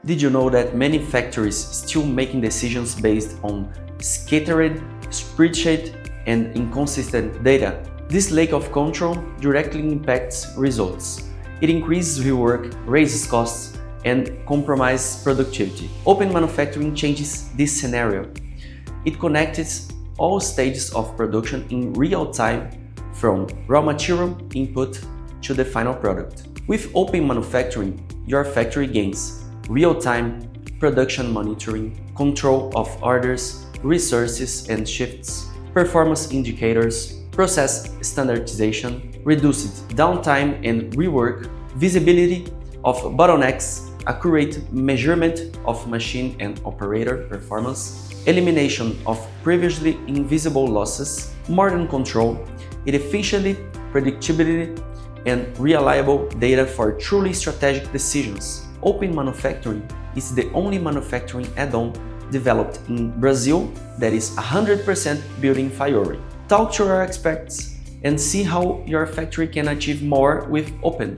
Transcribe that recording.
Did you know that many factories still making decisions based on scattered spreadsheet and inconsistent data? This lack of control directly impacts results. It increases rework, raises costs, and compromises productivity. Open manufacturing changes this scenario. It connects all stages of production in real time, from raw material input to the final product. With open manufacturing, your factory gains real-time production monitoring, control of orders, resources and shifts, performance indicators, process standardization, reduced downtime and rework, visibility of bottlenecks, accurate measurement of machine and operator performance, elimination of previously invisible losses, modern control, efficiency, predictability, and reliable data for truly strategic decisions. Open manufacturing is the only manufacturing add-on developed in Brazil that is 100% built in Fiori. Talk to our experts and see how your factory can achieve more with Open.